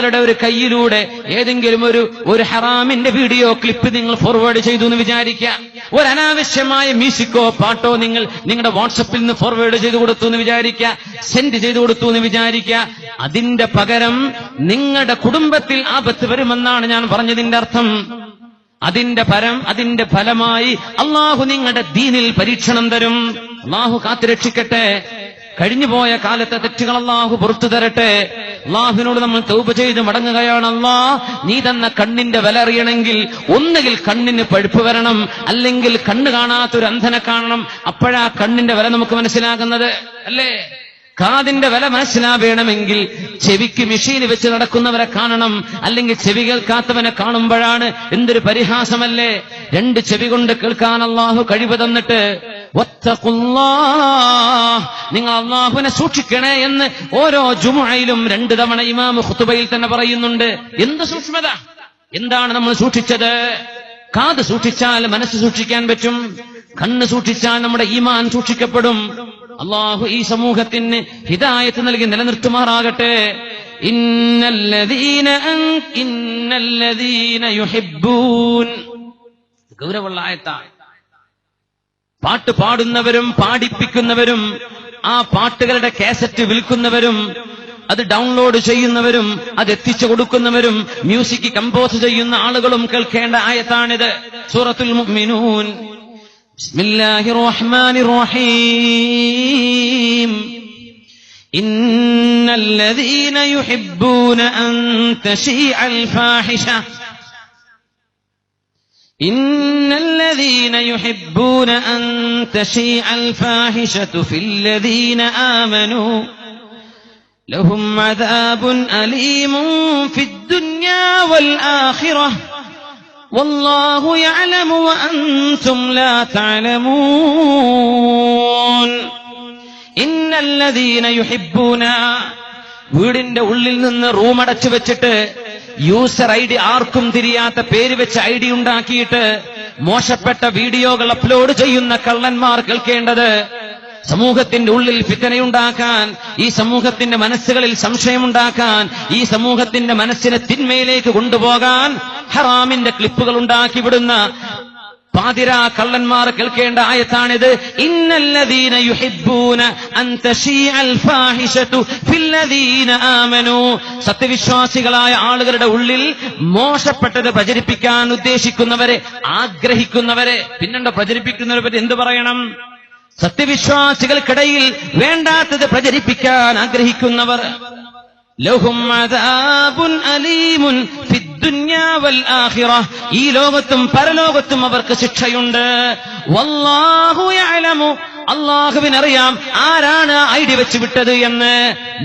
രുടെ ഒരു കയ്യിലൂടെ ഏതെങ്കിലും ഒരു ഹറാമിന്റെ വീഡിയോ ക്ലിപ്പ് നിങ്ങൾ ഫോർവേഡ് ചെയ്തു എന്ന് വിചാരിക്കുക. ഒരു അനാവശ്യമായ മ്യൂസിക്കോ പാട്ടോ നിങ്ങളുടെ വാട്സപ്പിൽ നിന്ന് ഫോർവേഡ് ചെയ്തു കൊടുത്തു എന്ന് വിചാരിക്കുക, സെൻഡ് ചെയ്തു കൊടുത്തു എന്ന് വിചാരിക്കുക. അതിന്റെ പകരം നിങ്ങളുടെ കുടുംബത്തിൽ ആപത്ത് വരുമെന്നാണ് ഞാൻ പറഞ്ഞതിന്റെ അർത്ഥം. അതിന്റെ ഫലമായി അള്ളാഹു നിങ്ങളുടെ ദീനിൽ പരീക്ഷണം തരും. അള്ളാഹു കാത്തുരക്ഷിക്കട്ടെ. കഴിഞ്ഞുപോയ കാലത്തെ തെറ്റുകൾ അള്ളാഹു പുറത്തു തരട്ടെ. അള്ളാഹുവിനോട് നമ്മൾ തൗബ ചെയ്ത് മടങ്ങുകയാണ്. അല്ലാഹ്, നീ തന്ന കണ്ണിന്റെ വില അറിയണമെങ്കിൽ ഒന്നുകിൽ കണ്ണിന് പഴുപ്പ് വരണം, അല്ലെങ്കിൽ കണ്ണ് കാണാത്തൊരു അന്ധനെ കാണണം. അപ്പോഴാ കണ്ണിന്റെ വില നമുക്ക് മനസ്സിലാകുന്നത്, അല്ലേ? കാതിന്റെ വില മനസ്സിലാവേണമെങ്കിൽ ചെവിക്ക് മെഷീന് വെച്ച് നടക്കുന്നവരെ കാണണം, അല്ലെങ്കിൽ ചെവി കേൾക്കാത്തവനെ കാണുമ്പോഴാണ്. എന്തൊരു പരിഹാസമല്ലേ! രണ്ട് ചെവി കൊണ്ട് കേൾക്കാൻ അള്ളാഹു കഴിവ് തന്നിട്ട് നിങ്ങൾ അള്ളാഹുവിനെ സൂക്ഷിക്കണേ എന്ന് ഓരോ ജുമുഅയിലും 2 തവണ ഇമാം ഖുതുബയിൽ തന്നെ പറയുന്നുണ്ട്. എന്ത് സൂക്ഷ്മത! എന്താണ് നമ്മൾ സൂക്ഷിച്ചത്? കാത് സൂക്ഷിച്ചാൽ മനസ്സ് സൂക്ഷിക്കാൻ പറ്റും, കണ്ണ് സൂക്ഷിച്ചാൽ നമ്മുടെ ഈമാൻ സൂക്ഷിക്കപ്പെടും. അള്ളാഹു ഈ സമൂഹത്തിന് ഹിദായത്ത് നൽകി നിലനിർത്തുമാറാകട്ടെ. ഇന്നല്ലദീന യുഹിബ്ബൂൻ, ഗൗരവമുള്ള ആയത്താണ്. പാട്ട് പാടുന്നവരും പാടിപ്പിക്കുന്നവരും ആ പാട്ടുകളുടെ കാസറ്റ് വിൽക്കുന്നവരും അത് ഡൗൺലോഡ് ചെയ്യുന്നവരും അത് എത്തിച്ചു കൊടുക്കുന്നവരും മ്യൂസിക് കമ്പോസ് ചെയ്യുന്ന ആളുകളും കേൾക്കേണ്ട ആയത്താണിത്. സൂറത്തുൽ മുഅ്മിനൂൻ. ബിസ്മില്ലാഹിർ റഹ്മാനിർ റഹീം. ഇന്നല്ലദീന യുഹിബ്ബൂന അൻ തശീഅൽ ഫാഹിഷ إن الذين يحبون أن تشيع الفاحشة في الذين آمنوا لهم عذاب أليم في الدنيا والآخرة والله يعلم وأنتم لا تعلمون. إن الذين يحبون, വീടിന്റെ ഉള്ളിൽ നിന്ന് റൂം അടച്ചു വെച്ചിട്ട് യൂസർ ഐ ഡി ആർക്കും തിരിയാത്ത പേര് വെച്ച് ഐ ഡി ഉണ്ടാക്കിയിട്ട് മോശപ്പെട്ട വീഡിയോകൾ അപ്ലോഡ് ചെയ്യുന്ന കള്ളന്മാർ കേൾക്കേണ്ടത്, സമൂഹത്തിന്റെ ഉള്ളിൽ ഫിത്നയുണ്ടാക്കാൻ, ഈ സമൂഹത്തിന്റെ മനസ്സുകളിൽ സംശയമുണ്ടാക്കാൻ, ഈ സമൂഹത്തിന്റെ മനസ്സിനെ തിന്മയിലേക്ക് കൊണ്ടുപോകാൻ ഹറാമിന്റെ ക്ലിപ്പുകൾ ഉണ്ടാക്കി വിടുന്ന പാതിരാ കള്ളന്മാർ കേൾക്കേണ്ട ആയത്താണിത്. ഇന്നല്ലദീന യുഹിബ്ബൂന അൻ തശീഅൽ ഫാഹിഷതു ഫില്ലദീന ആമനൂ, സത്യവിശ്വാസികളായ ആളുകളുടെ ഉള്ളിൽ മോശപ്പെട്ടത് പ്രചരിപ്പിക്കാൻ ഉദ്ദേശിക്കുന്നവരെ, ആഗ്രഹിക്കുന്നവരെ. പിന്നെന്താ പ്രചരിപ്പിക്കുന്നവരെ പറ്റി എന്ത് പറയണം? സത്യവിശ്വാസികൾക്കിടയിൽ വേണ്ടാത്തത് പ്രചരിപ്പിക്കാൻ ആഗ്രഹിക്കുന്നവർ. ലഹും അദാബുൻ അലീമുൻ ഫിദ്ദുനിയാ വൽ ആഖിറ, ഈ ലോകത്തും പരലോകത്തും അവർക്ക് ശിക്ഷയുണ്ട്. വല്ലാഹു യഅലമു, അള്ളാഹുവിനറിയാം ആരാണ് ഐഡി വെച്ച് വിട്ടത് എന്ന്.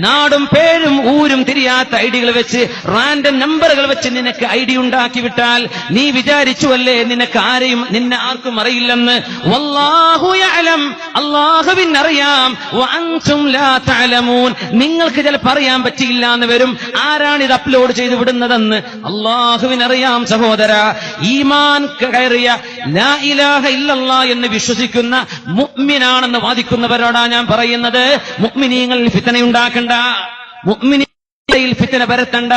നാടും പേരും ഊരും തിരിയാത്ത ഐഡികൾ വെച്ച്, റാൻഡം നമ്പറുകൾ വെച്ച് നിനക്ക് ഐഡി ഉണ്ടാക്കി വിട്ടാൽ നീ വിചാരിച്ചുവല്ലേ നിന്നെ ആർക്കും അറിയില്ലെന്ന്. വല്ലാഹു യഅലം, അള്ളാഹുവിനറിയാം. വഅൻതും ലാ തഅലമൂൻ, നിങ്ങൾക്ക് ചിലപ്പോൾ അറിയാൻ പറ്റിയില്ല എന്ന് വരും. ആരാണ് ഇത് അപ്ലോഡ് ചെയ്ത് വിടുന്നതെന്ന് അള്ളാഹുവിനറിയാം. സഹോദര, ഈമാൻ കയറിയ ലാ ഇലാഹ ഇല്ലല്ലാഹ് എന്ന് വിശ്വസിക്കുന്ന മുഅ്മിനാണെന്ന് വാദിക്കുന്നവരോടാ ഞാൻ പറയുന്നത്, മുഅ്മിനീങ്ങളിൽ ഫിത്നയുണ്ടാക്കണ്ട, മുഅ്മിനീങ്ങളിൽ ഫിത്ന പരത്തണ്ട.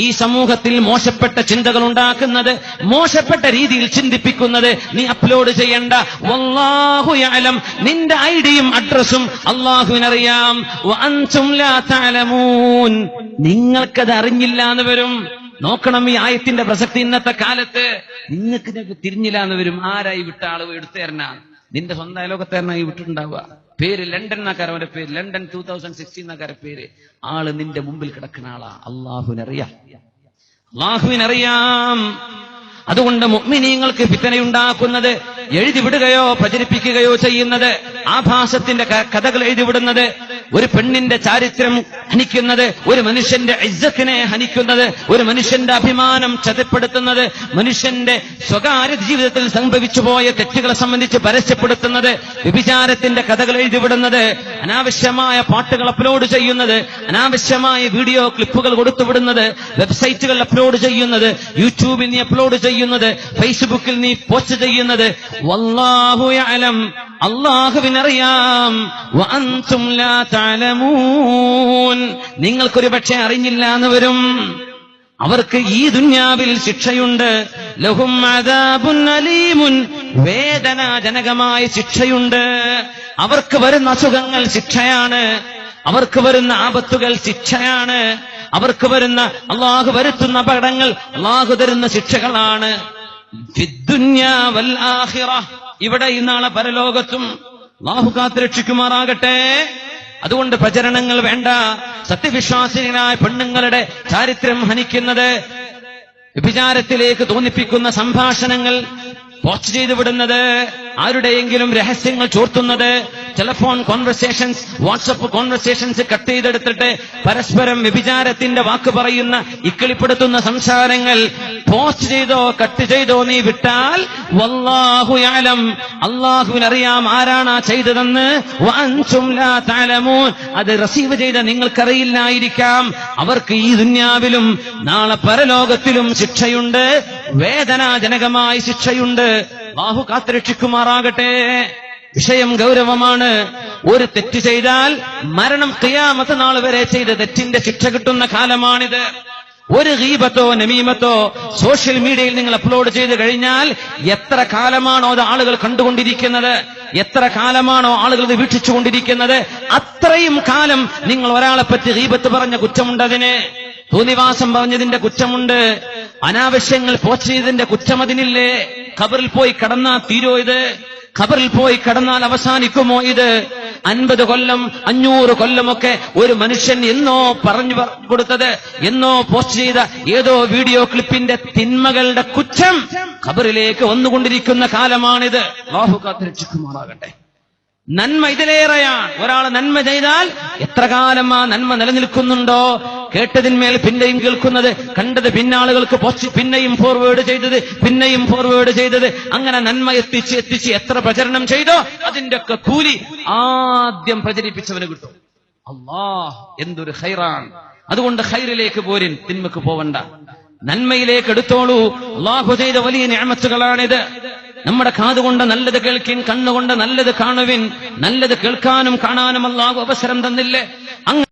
ഈ സമൂഹത്തിൽ മോശപ്പെട്ട ചിന്തകൾ ഉണ്ടാക്കുന്നത്, മോശപ്പെട്ട രീതിയിൽ ചിന്തിപ്പിക്കുന്നത് നീ അപ്ലോഡ് ചെയ്യണ്ട. വല്ലാഹു യഅലം, നിന്റെ ഐഡിയും അഡ്രസ്സും അല്ലാഹുവിനറിയാം. വഅൻതും ലാ തഅലമൂൻ, നിങ്ങൾക്കത് അറിഞ്ഞില്ല എന്ന് വരും. നോക്കണം ഈ ആയത്തിന്റെ പ്രസക്തി. ഇന്നത്തെ കാലത്ത് നിങ്ങൾക്ക് തിരിഞ്ഞില്ല എന്ന് വരും. ആരായി വിട്ട ആള് എടുത്തേരനാ? നിന്റെ സ്വന്തം അയലോകത്തേരനായി വിട്ടിട്ടുണ്ടാവുക. പേര് ലണ്ടൻ എന്നാക്കാരെ, അവന്റെ പേര് ലണ്ടൻ 2016 എന്നാക്കാരെ പേര്. ആള് നിന്റെ മുമ്പിൽ കിടക്കുന്ന ആളാ. അള്ളാഹുവിനറിയാം, അള്ളാഹുവിനറിയാം. അതുകൊണ്ട് മുഅ്മിനീങ്ങൾക്ക് ഫിത്നയുണ്ടാക്കുന്നത്, എഴുതിവിടുകയോ പ്രചരിപ്പിക്കുകയോ ചെയ്യുന്നത്, ആഭാസത്തിന്റെ കഥകൾ എഴുതിവിടുന്നത്, ഒരു പെണ്ണിന്റെ ചാരിത്രം ഹനിക്കുന്നത്, ഒരു മനുഷ്യന്റെ ഇസ്സത്തിനെ ഹനിക്കുന്നത്, ഒരു മനുഷ്യന്റെ അഭിമാനം ചതപ്പെടുത്തുന്നത്, മനുഷ്യന്റെ സ്വകാര്യ ജീവിതത്തിൽ സംഭവിച്ചു പോയ തെറ്റുകളെ സംബന്ധിച്ച് പരസ്യപ്പെടുത്തുന്നത്, വ്യഭിചാരത്തിന്റെ കഥകൾ എഴുതിവിടുന്നത്, അനാവശ്യമായ പാട്ടുകൾ അപ്ലോഡ് ചെയ്യുന്നത്, അനാവശ്യമായ വീഡിയോ ക്ലിപ്പുകൾ കൊടുത്തുവിടുന്നത്, വെബ്സൈറ്റുകൾ അപ്ലോഡ് ചെയ്യുന്നത്, യൂട്യൂബിൽ നീ അപ്ലോഡ് ചെയ്യുന്നത്, ഫേസ്ബുക്കിൽ നീ പോസ്റ്റ് ചെയ്യുന്നത്. വല്ലാഹു യഅലം, അല്ലാഹുവിനറിയാം. വഅൻതും ലാ തഅലമൂൻ, നിങ്ങൾക്കൊരു പക്ഷേ അറിഞ്ഞില്ല എന്ന് വരും. അവർക്ക് ഈ ദുന്യാവിൽ ശിക്ഷയുണ്ട്. ലഹും അദാബുൻ അലീമുൻ, വേദനാജനകമായ ശിക്ഷയുണ്ട്. അവർക്ക് വരുന്ന അസുഖങ്ങൾ ശിക്ഷയാണ്, അവർക്ക് വരുന്ന ആപത്തുകൾ ശിക്ഷയാണ്, അവർക്ക് വരുന്ന അള്ളാഹു വരുത്തുന്ന അപകടങ്ങൾ അള്ളാഹു തരുന്ന ശിക്ഷകളാണ്. ഫിദ്ദുന്യാ വൽ ആഖിറ, ഇവിടെ നാളെ പരലോകത്തും. അള്ളാഹു കാത്തുരക്ഷിക്കുമാറാകട്ടെ. അതുകൊണ്ട് പ്രചരണങ്ങൾ വേണ്ട. സത്യവിശ്വാസികളായ പെണ്ണുങ്ങളുടെ ചാരിത്രം ഹനിക്കുന്നത്, വ്യഭിചാരത്തിലേക്ക് തോന്നിപ്പിക്കുന്ന സംഭാഷണങ്ങൾ പോസ്റ്റ് ചെയ്തു വിടുന്നത്, ആരുടെയെങ്കിലും രഹസ്യങ്ങൾ ചോർത്തുന്നത്, telephone conversations, WhatsApp conversations cut ചെയ്തെടുത്തിട്ട് പരസ്പരം വ്യഭിചാരത്തിന്റെ വാക്ക് പറയുന്ന ഇക്കിളിപ്പെടുത്തുന്ന സംസാരങ്ങൾ പോസ്റ്റ് ചെയ്തോ കട്ട് ചെയ്തോ നീ വിട്ടാൽ വല്ലാഹു യഅലം, അല്ലാഹുവിനറിയാം ആരാണ് ചെയ്തതെന്ന്. വഅൻതും ലാ തഅലമൂൻ, അത് റിസീവ് ചെയ്ത നിങ്ങൾക്കറിയില്ലായിരിക്കാം. അവർക്ക് ഈ ദുന്യാവിലും നാളെ പരലോകത്തിലും ശിക്ഷയുണ്ട്, വേദനാജനകമായ ശിക്ഷയുണ്ട്. അല്ലാഹു കാത്തുരക്ഷിക്കുമാറാകട്ടെ. വിഷയം ഗൗരവമാണ്. ഒരു തെറ്റ് ചെയ്താൽ മരണം ഖിയാമത്ത് നാൾ വരെ ചെയ്ത തെറ്റിന്റെ ശിക്ഷ കിട്ടുന്ന കാലമാണിത്. ഒരു ഗീബത്തോ നമീമത്തോ സോഷ്യൽ മീഡിയയിൽ നിങ്ങൾ അപ്ലോഡ് ചെയ്ത് കഴിഞ്ഞാൽ എത്ര കാലമാണോ അത് ആളുകൾ കണ്ടുകൊണ്ടിരിക്കുന്നത്, എത്ര കാലമാണോ ആളുകൾ ഇത് വീക്ഷിച്ചുകൊണ്ടിരിക്കുന്നത്, അത്രയും കാലം നിങ്ങൾ ഒരാളെ പറ്റി ഗീബത്ത് പറഞ്ഞ കുറ്റമുണ്ടതിന്, തോന്നിവാസം പറഞ്ഞതിന്റെ കുറ്റമുണ്ട്, അനാവശ്യങ്ങൾ പോസ്റ്റ് ചെയ്തതിന്റെ കുറ്റം അതിനില്ലേ. ഖബറിൽ പോയി കടന്നാ തീരോ ഇത്? ഖബറിൽ പോയി കടന്നാൽ അവസാനിക്കുമോ ഇത്? 50 കൊല്ലം 500 കൊല്ലമൊക്കെ ഒരു മനുഷ്യൻ എന്നോ പറഞ്ഞു കൊടുത്തത്, എന്നോ പോസ്റ്റ് ചെയ്ത ഏതോ വീഡിയോ ക്ലിപ്പിന്റെ തിന്മകളുടെ കുറ്റം ഖബറിലേക്ക് വന്നുകൊണ്ടിരിക്കുന്ന കാലമാണിത്. അല്ലാഹു കാത്തുരക്ഷിക്കുമാറാകട്ടെ. നന്മ ഇതിലേറെയാണ്. ഒരാൾ നന്മ ചെയ്താൽ എത്ര കാലം ആ നന്മ നിലനിൽക്കുന്നുണ്ടോ, കേട്ടതിന്മേൽ പിന്നെയും കേൾക്കുന്നത്, കണ്ടത് പിന്നാളുകൾക്ക് പിന്നെയും ഫോർവേഡ് ചെയ്തത്, പിന്നെയും ഫോർവേഡ് ചെയ്തത്, അങ്ങനെ നന്മ എത്തിച്ച് എത്ര പ്രചരണം ചെയ്തോ അതിന്റെ ഒക്കെ കൂലി ആദ്യം പ്രചരിപ്പിച്ചവന് കിട്ടും. അല്ലാഹ് എന്തൊരു ഖൈറാൻ. അതുകൊണ്ട് ഖൈറിലേക്ക് പോരിൻ, തിന്മക്ക് പോവണ്ട, നന്മയിലേക്ക് എടുത്തോളൂ. അല്ലാഹു ചെയ്ത വലിയ നിഅമത്തുകളാണിത്. നമ്മുടെ കാതുകൊണ്ട് നല്ലത് കേൾക്കിൻ, കണ്ണുകൊണ്ട് നല്ലത് കാണുവിൻ. നല്ലത് കേൾക്കാനും കാണാനും അല്ലാഹു അവസരം തന്നില്ലേ?